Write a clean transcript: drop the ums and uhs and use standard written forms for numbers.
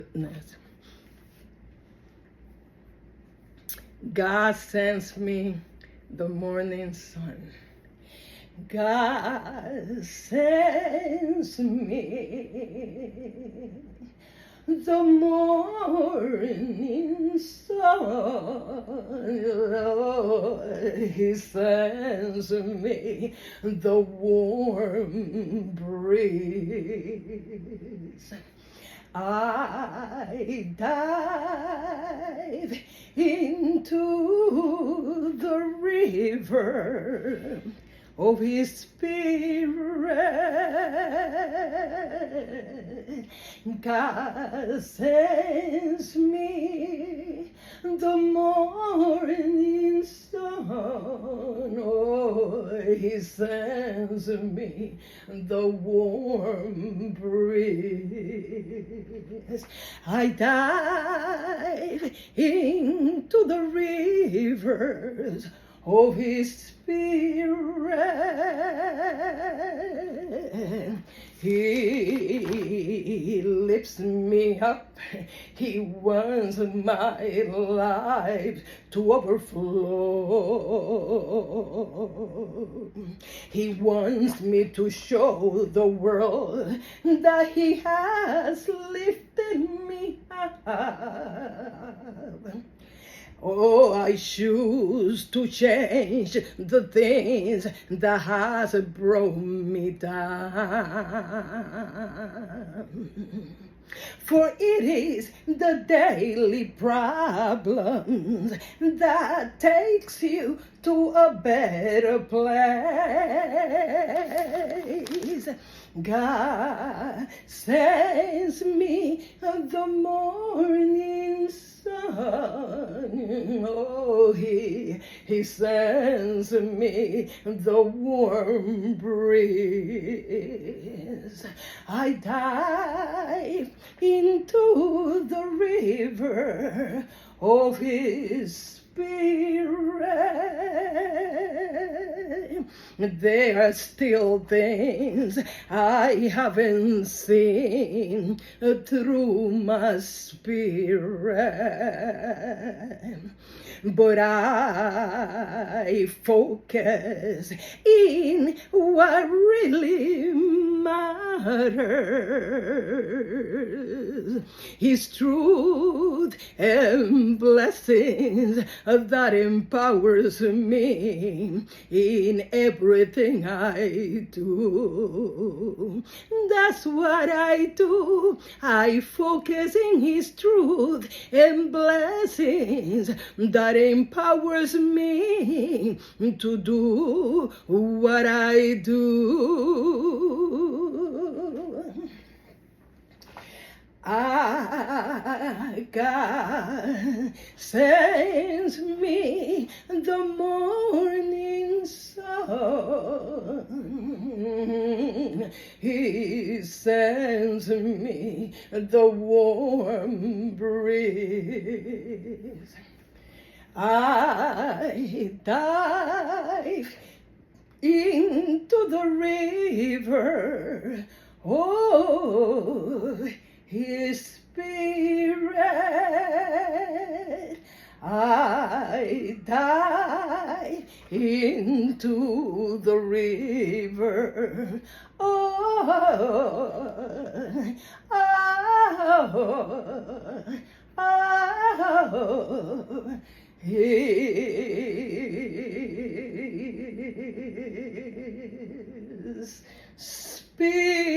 goodness. God sends me the morning sun. God sends me the morning sun. Lord, He sends me the warm breeze. I dive into the river of His Spirit. God sends me the morning sun. Oh, He sends me the warm breeze. I dive into the rivers of His Spirit. He lifts me up. He wants my life to overflow. He wants me to show the world that He has lifted me up. Oh, I choose to change the things that has brought me down. For it is the daily problems that takes you to a better place. God sends me the morning sun. Oh, He sends me the warm breeze. I dive into the river of His Spirit. There are still things I haven't seen through my spirit, but I focus in what really matters. His truth and blessings that empowers me in everything I do. That's what I do. I focus in His truth and blessings that empowers me to do what I do. God sends me the morning sun. He sends me the warm breeze. I dive into the river. Oh, His Spirit. I dive into the river. Oh, His Spirit.